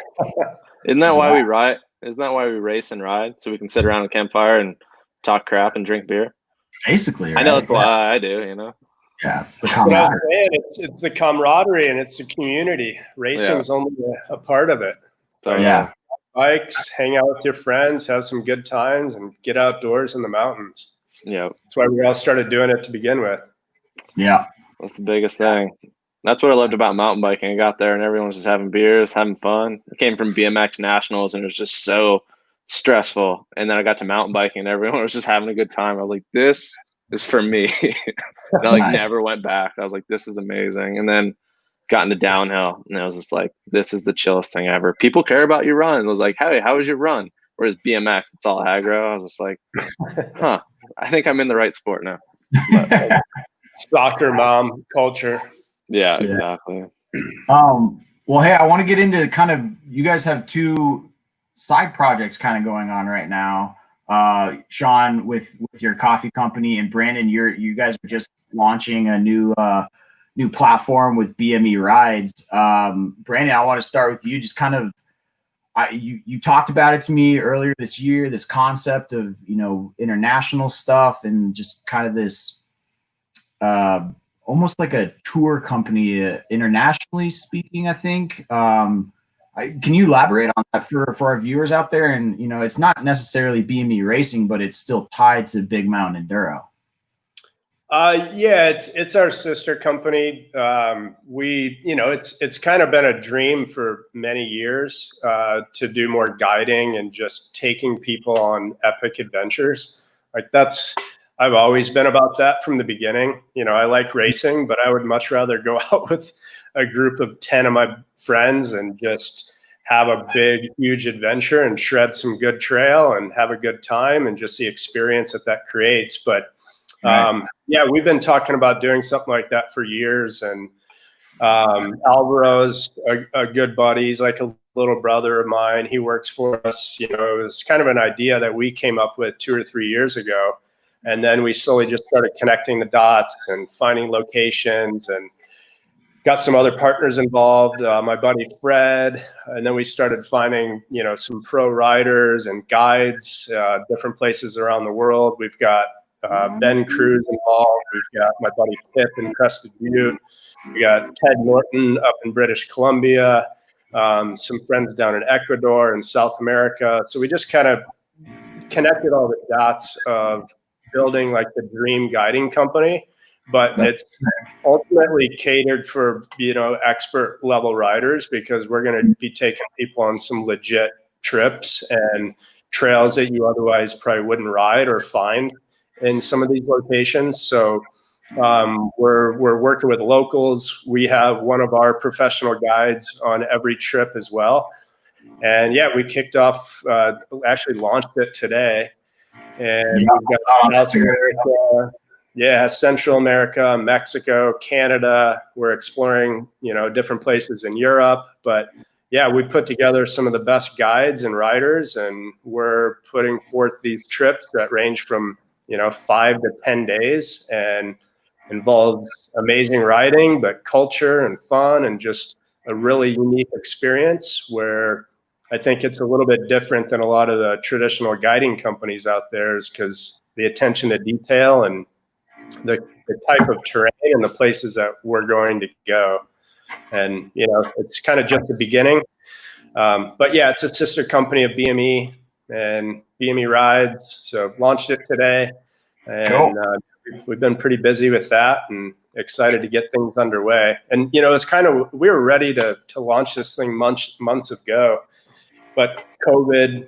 Isn't that why we ride? Isn't that why we race and ride? So we can sit around a campfire and talk crap and drink beer? Basically, right? I know that's why I do, Yeah, it's the camaraderie. It's the camaraderie, and it's the community. Racing is only a part of it. So bikes, hang out with your friends, have some good times, and get outdoors in the mountains. Yeah, that's why we all started doing it to begin with. Yeah, that's the biggest thing. That's what I loved about mountain biking. I got there and everyone was just having beers, having fun. I came from BMX Nationals and it was just so stressful. And then I got to mountain biking and everyone was just having a good time. I was like, this is for me. And I like never went back. I was like, this is amazing. And then got into downhill, and I was just like, this is the chillest thing ever. People care about your run. I was like, hey, how was your run? Whereas BMX, it's all aggro. I was just like, huh, I think I'm in the right sport now. But, soccer mom culture. yeah, exactly. Well, hey, I want to get into kind of, you guys have two side projects kind of going on right now. Shawn with your coffee company, and Brandon, you guys are just launching a new platform with BME Rides. Brandon, I want to start with you. Just kind of, you talked about it to me earlier this year, this concept of, international stuff and just kind of this almost like a tour company, internationally speaking, I think. Can you elaborate on that for our viewers out there? And, it's not necessarily BME Racing, but it's still tied to Big Mountain Enduro. Yeah, it's our sister company. It's kind of been a dream for many years to do more guiding and just taking people on epic adventures. Like I've always been about that from the beginning. I like racing, but I would much rather go out with a group of 10 of my friends and just have a big, huge adventure and shred some good trail and have a good time and just the experience that creates. But yeah, we've been talking about doing something like that for years. And Alvaro's a good buddy. He's like a little brother of mine. He works for us. It was kind of an idea that we came up with 2 or 3 years ago. And then we slowly just started connecting the dots and finding locations and got some other partners involved, my buddy Fred. And then we started finding, some pro riders and guides, different places around the world. We've got Ben Cruz involved. We've got my buddy Pip in Crested Butte. We got Ted Norton up in British Columbia, some friends down in Ecuador and South America. So we just kind of connected all the dots of building like the dream guiding company, but it's ultimately catered for, expert level riders, because we're going to be taking people on some legit trips and trails that you otherwise probably wouldn't ride or find in some of these locations. So we're working with locals. We have one of our professional guides on every trip as well. And yeah, we kicked off, actually launched it today. And we've got South America, Central America, Mexico, Canada. We're exploring, different places in Europe. But yeah, we put together some of the best guides and riders, and we're putting forth these trips that range from 5 to 10 days and involves amazing riding, but culture and fun and just a really unique experience where I think it's a little bit different than a lot of the traditional guiding companies out there, is because the attention to detail and the type of terrain and the places that we're going to go. And, it's kind of just the beginning. But yeah, it's a sister company of BME and BME Rides. So launched it today, and we've been pretty busy with that and excited to get things underway. And, it's kind of, we were ready to launch this thing months ago, but COVID,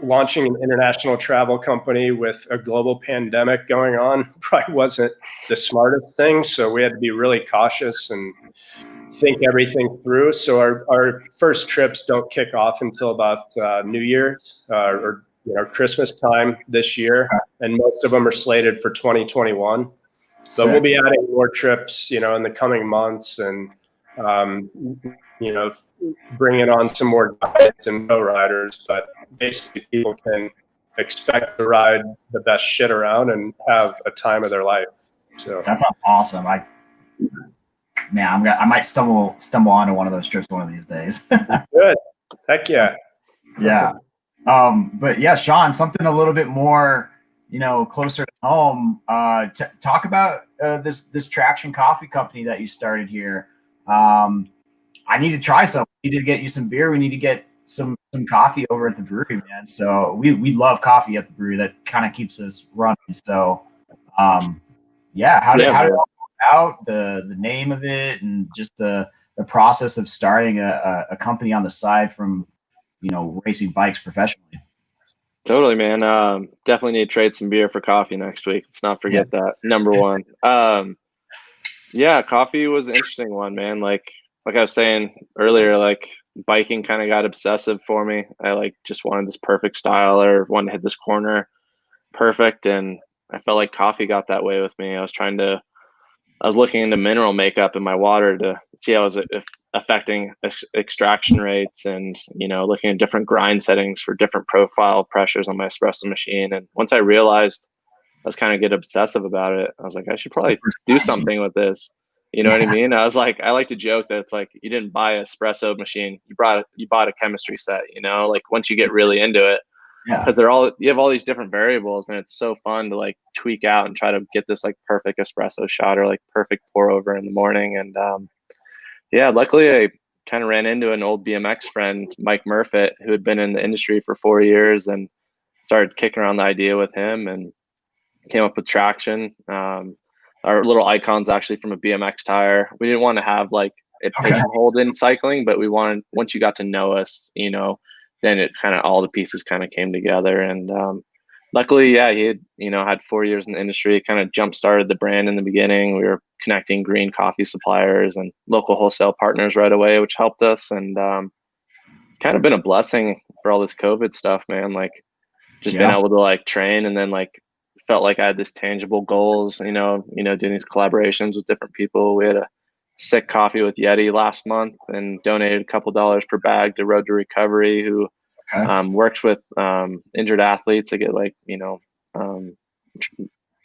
launching an international travel company with a global pandemic going on probably wasn't the smartest thing. So we had to be really cautious and think everything through. So our first trips don't kick off until about New Year's or Christmas time this year, and most of them are slated for 2021. So we'll be adding more trips, in the coming months, and bringing on some more guides and pro riders. But basically, people can expect to ride the best shit around and have a time of their life. So that sounds awesome. I might stumble onto one of those trips one of these days. Good. Heck yeah. Yeah. But yeah, Shawn, something a little bit more, closer to home. Talk about this Traction Coffee Company that you started here. I need to try some. We need to get you some beer. We need to get some coffee over at the brewery, man. So we love coffee at the brewery. That kind of keeps us running. So yeah, how did it all come out? The name of it, and just the process of starting a company on the side from racing bikes professionally. Totally, man. Definitely need to trade some beer for coffee next week. Let's not forget that. Number one. Yeah, coffee was an interesting one, man. Like I was saying earlier, like biking kind of got obsessive for me. I like just wanted this perfect style or wanted to hit this corner perfect, and I felt like coffee got that way with me. I was looking into mineral makeup in my water to see how it was affecting extraction rates, and looking at different grind settings for different profile pressures on my espresso machine. And once I realized I was kind of get obsessive about it, I was like, I should probably do something with this. You know what I mean? I was like, I like to joke that it's like you didn't buy an espresso machine, you bought a chemistry set. Like once you get really into it, because you have all these different variables, and it's so fun to like tweak out and try to get this like perfect espresso shot or like perfect pour over in the morning. And yeah, luckily I kind of ran into an old BMX friend, Mike Murfitt, who had been in the industry for 4 years, and started kicking around the idea with him and came up with traction. Our little icon's actually from a BMX tire. We didn't want to have like it pigeonholed in cycling, but we wanted, once you got to know us, then it kind of, all the pieces kind of came together. And luckily, yeah, he had, had 4 years in the industry, kind of jump started the brand in the beginning. We were connecting green coffee suppliers and local wholesale partners right away, which helped us. And it's kind of been a blessing for all this COVID stuff, man. Like just being able to like train, and then like felt like I had this tangible goals, doing these collaborations with different people. We had a sick coffee with Yeti last month and donated a couple dollars per bag to Road to Recovery, who works with injured athletes that get like,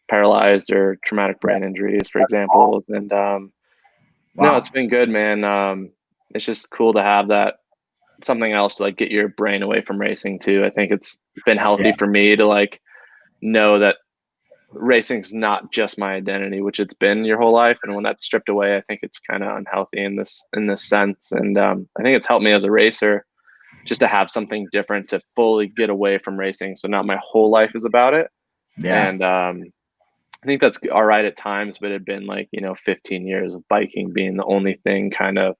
paralyzed or traumatic brain injuries, for example. And no, it's been good, man. It's just cool to have that, something else to like get your brain away from racing too. I think it's been healthy for me to like know that racing's not just my identity, which it's been your whole life. And when that's stripped away, I think it's kind of unhealthy in this sense. And I think it's helped me as a racer just to have something different to fully get away from racing. So not my whole life is about it. Yeah. And I think that's all right at times, but it'd been like, 15 years of biking being the only thing kind of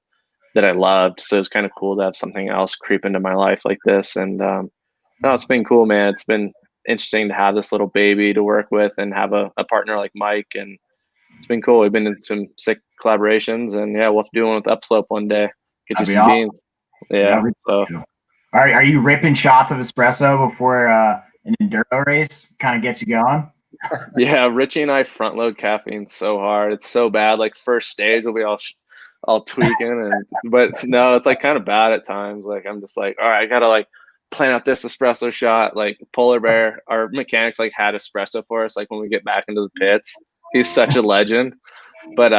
that I loved. So it's kind of cool to have something else creep into my life like this. And no, it's been cool, man. It's been interesting to have this little baby to work with and have a partner like Mike, and it's been cool. We've been in some sick collaborations, and yeah, we'll have to do one with Upslope one day. Get you some beans. Yeah. So are you ripping shots of espresso before an enduro race? Kind of gets you going. Yeah, Richie and I front load caffeine so hard. It's so bad. Like first stage we'll be all tweaking, but no, it's like kind of bad at times. Like I'm just like, all right, I gotta like plan out this espresso shot. Like Polar Bear, our mechanics like had espresso for us like when we get back into the pits. He's such a legend. But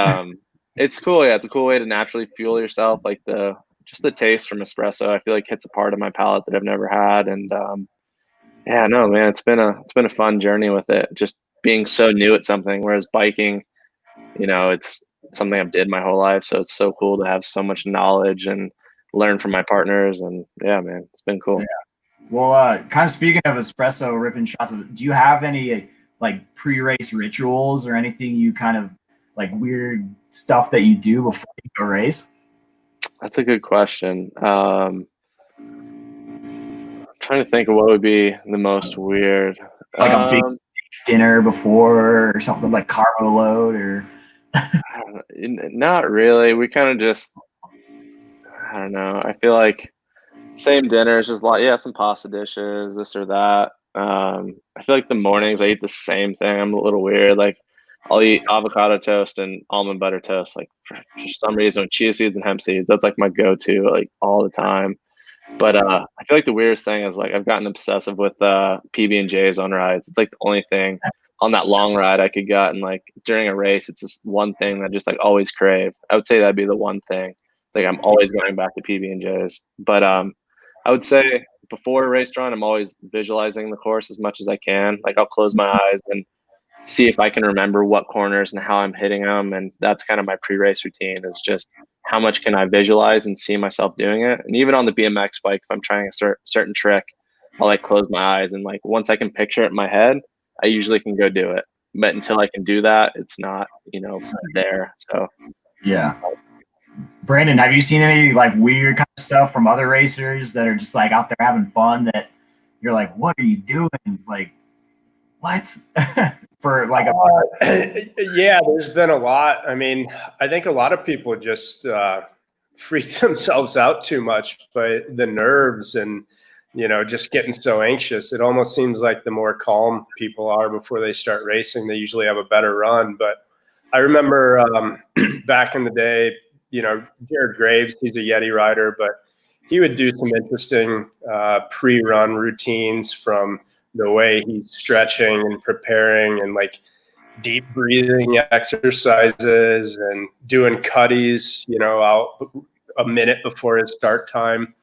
it's cool. Yeah, it's a cool way to naturally fuel yourself. Like the taste from espresso, I feel like hits a part of my palate that I've never had. And yeah, no, man, it's been a fun journey with it. Just being so new at something, whereas biking, it's something I've did my whole life. So it's so cool to have so much knowledge and learn from my partners. And yeah, man, it's been cool. Yeah. Well, kind of speaking of espresso ripping shots, do you have any like pre-race rituals or anything you kind of like weird stuff that you do before you go race? That's a good question. I'm trying to think of what would be the most weird. Like a big dinner before or something, like carbo load or not really. We kind of just, I don't know. I feel like same dinners, just like, some pasta dishes, this or that. I feel like the mornings I eat the same thing. I'm a little weird. Like I'll eat avocado toast and almond butter toast. Like for some reason, chia seeds and hemp seeds. That's like my go-to, like all the time. But I feel like the weirdest thing is like I've gotten obsessive with PB&Js on rides. It's like the only thing on that long ride I could get, and like during a race, it's just one thing that I just like always crave. I would say that'd be the one thing. It's like I'm always going back to PB&Js. But I would say before a race run, I'm always visualizing the course as much as I can. Like I'll close my eyes and see if I can remember what corners and how I'm hitting them. And that's kind of my pre-race routine, is just how much can I visualize and see myself doing it. And even on the BMX bike, if I'm trying a certain trick, I'll like close my eyes, and like once I can picture it in my head, I usually can go do it. But until I can do that, it's not, there. So yeah. Brandon, have you seen any like weird kind of stuff from other racers that are just like out there having fun that you're like, what are you doing? Like, what? For like yeah, there's been a lot. I mean, I think a lot of people just freak themselves out too much by the nerves and, just getting so anxious. It almost seems like the more calm people are before they start racing, they usually have a better run. But I remember back in the day, Jared Graves, he's a Yeti rider, but he would do some interesting pre-run routines, from the way he's stretching and preparing, and like deep breathing exercises and doing cutties, out a minute before his start time.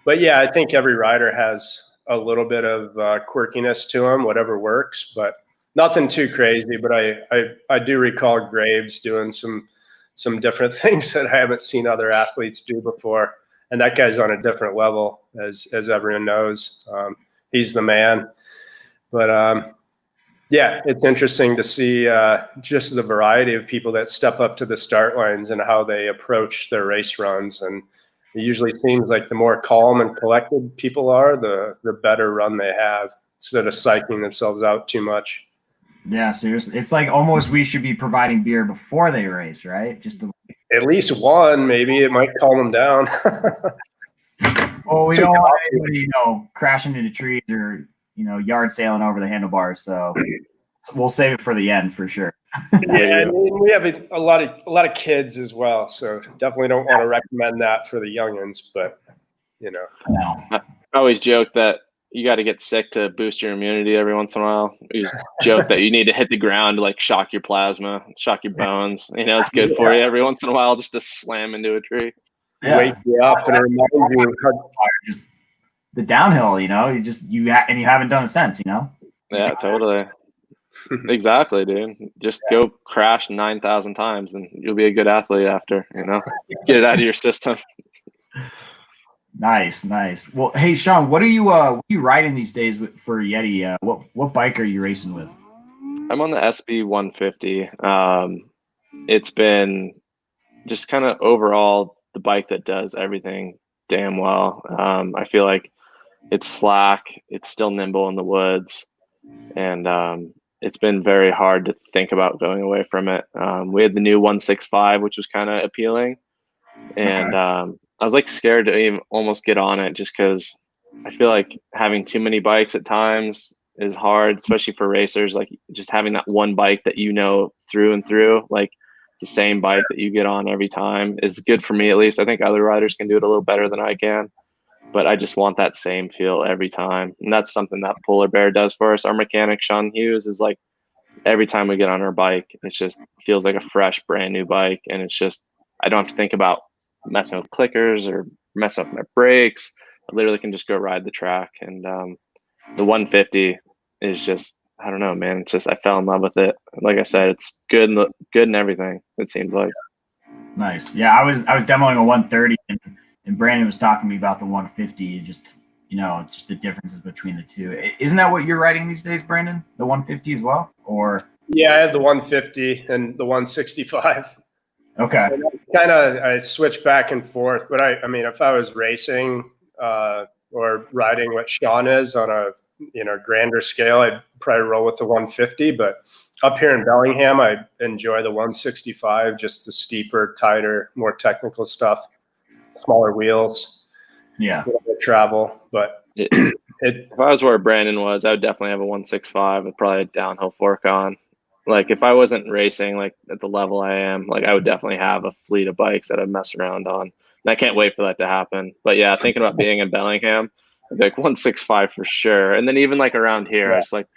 But yeah, I think every rider has a little bit of quirkiness to them, whatever works, but nothing too crazy. But I do recall Graves doing some different things that I haven't seen other athletes do before. And that guy's on a different level, as everyone knows. He's the man. But yeah, it's interesting to see just the variety of people that step up to the start lines and how they approach their race runs. And it usually seems like the more calm and collected people are, the better run they have, instead of psyching themselves out too much. Yeah, seriously. It's like almost we should be providing beer before they race, right? Just to at least one, maybe it might calm them down. Well, we don't want anybody, crashing into trees or, yard sailing over the handlebars. So we'll save it for the end for sure. Yeah, I mean, we have a lot of kids as well, so definitely don't want to recommend that for the youngins. But No. I always joke that you got to get sick to boost your immunity every once in a while. You joke that you need to hit the ground to like shock your plasma, shock your bones. It's good for you every once in a while just to slam into a tree. Yeah. Wake you up and remind you. Just the downhill, you haven't done it since, Yeah, totally. Exactly, dude. Just go crash 9,000 times and you'll be a good athlete after, get it out of your system. Nice. Well, hey, Shawn, what are you riding these days for Yeti? What bike are you racing with? I'm on the SB 150. It's been just kind of overall the bike that does everything damn well. I feel like it's slack, it's still nimble in the woods, and it's been very hard to think about going away from it. We had the new 165, which was kind of appealing, and I was like scared to even almost get on it, just because I feel like having too many bikes at times is hard, especially for racers. Like just having that one bike that through and through, like the same bike that you get on every time, is good for me at least. I think other riders can do it a little better than I can, but I just want that same feel every time. And that's something that Polar Bear does for us. Our mechanic, Shawn Hughes, is like, every time we get on our bike, it just feels like a fresh, brand new bike. And it's just, I don't have to think about messing with clickers or messing up my brakes. I literally can just go ride the track. And the 150 is just, I don't know, man. It's just, I fell in love with it. Like I said, it's good and everything, it seems like. Nice. Yeah, I was demoing a 130 and Brandon was talking to me about the 150, just the differences between the two. Isn't that what you're riding these days, Brandon? The 150 as well? Or yeah, I had the 150 and the 165. Okay. I switch back and forth, but I mean, if I was racing or riding what Shawn is on a grander scale, I'd probably roll with the 150. But up here in Bellingham, I enjoy the 165, just the steeper, tighter, more technical stuff, smaller wheels, travel. But if I was where Brandon was, I would definitely have a 165 with probably a downhill fork on. Like if I wasn't racing like at the level I am, like I would definitely have a fleet of bikes that I'd mess around on. And I can't wait for that to happen. But yeah, thinking about being in Bellingham, I'd be like 165 for sure. And then even like around here, it's like,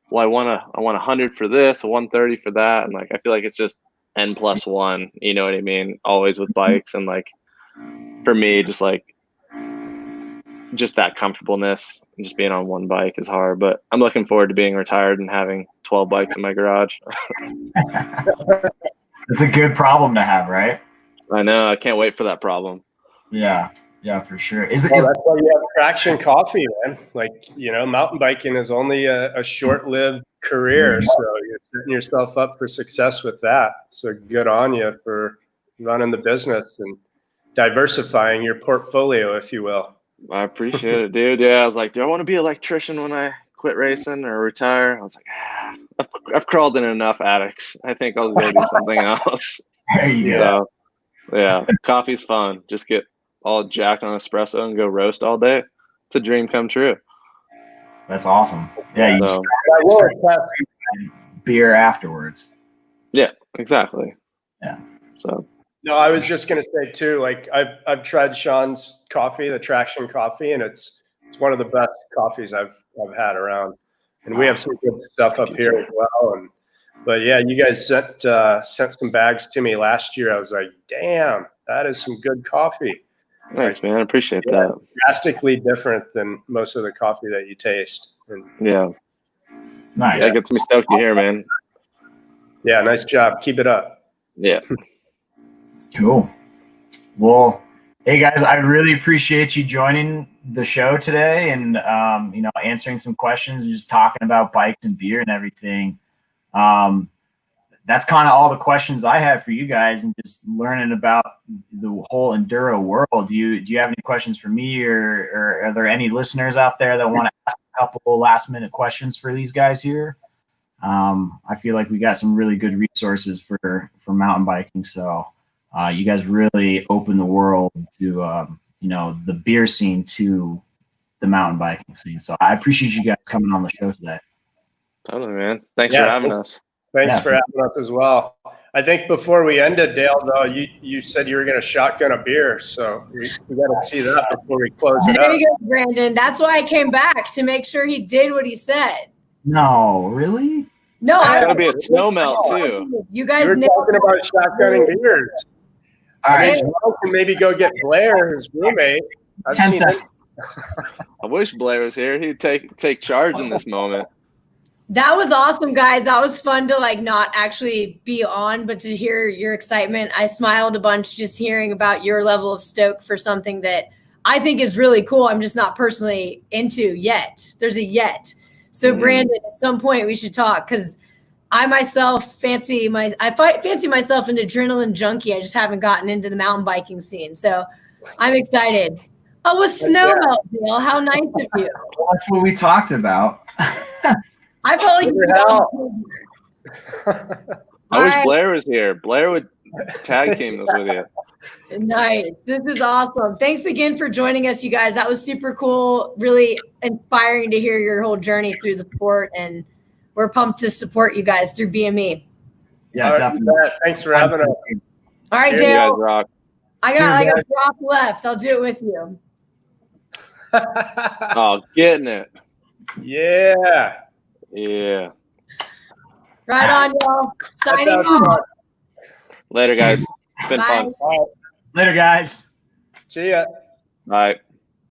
well, I want 100 for this, a 130 for that. And like, I feel like it's just N+1, you know what I mean? Always with bikes. And like, for me, just that comfortableness and just being on one bike is hard, but I'm looking forward to being retired and having 12 bikes in my garage. It's a good problem to have, right? I know. I can't wait for that problem. Yeah, for sure. That's why you have Traction Coffee, man. Like, mountain biking is only a short-lived career, so you're setting yourself up for success with that. So good on you for running the business and diversifying your portfolio, if you will. I appreciate it, dude. Yeah, I was like, do I want to be an electrician when I quit racing or retire? I was like, I've crawled in enough attics. I think I'll go do something else. There you go. So, yeah, coffee's fun. Just get all jacked on espresso and go roast all day. It's a dream come true. That's awesome. Yeah, you So, start beer afterwards. yeah, exactly. Yeah. So, No, I was just gonna say too. Like I've tried Shawn's coffee, the Traction Coffee, and it's one of the best coffees I've had around. And we have some good stuff up here as well. But yeah, you guys sent some bags to me last year. I was like, damn, that is some good coffee. thanks, man. I appreciate that. Drastically different than most of the coffee that you taste. And Yeah. Nice. Yeah, it gets me stoked to hear, man. yeah, nice job. Keep it up. Yeah. Cool. Well, hey guys, I really appreciate you joining the show today and answering some questions and just talking about bikes and beer and everything. That's kind of all the questions I have for you guys and just learning about the whole enduro world. Do you have any questions for me or are there any listeners out there that want to ask a couple last minute questions for these guys here? I feel like we got some really good resources for mountain biking. So you guys really open the world to, the beer scene to the mountain biking scene. So I appreciate you guys coming on the show today. Totally, man. Thanks for having us. Thanks for having us as well. I think before we ended, Dale, though, you said you were going to shotgun a beer. So we got to see that before we close it out. There you go, Brandon. That's why I came back, to make sure he did what he said. No, really? No, It's gonna be a snow melt too. You guys We're nailed talking about shotgunning beers. All right. Shawn can maybe go get Blair, his roommate. I've 10 seen seconds. I wish Blair was here. He'd take charge in this moment. That was awesome, guys. That was fun to not actually be on, but to hear your excitement. I smiled a bunch just hearing about your level of stoke for something that I think is really cool. I'm just not personally into yet. There's a yet. So Brandon, at some point we should talk because I myself fancy myself an adrenaline junkie. I just haven't gotten into the mountain biking scene. So I'm excited. Oh, a snow melt, Dale. How nice of you. Well, that's what we talked about. I felt like I wish Blair was here. Blair would tag team this with you. Nice. This is awesome. Thanks again for joining us, you guys. That was super cool. Really inspiring to hear your whole journey through the sport, and we're pumped to support you guys through BME. Yeah, definitely. Thanks for having us. All right, You guys Dale. rock. I got a drop left. I'll do it with you. Oh, getting it. Yeah. Yeah. Right on, y'all. Signing off. Later, guys. It's been fun. All right. Later, guys. See ya. Bye.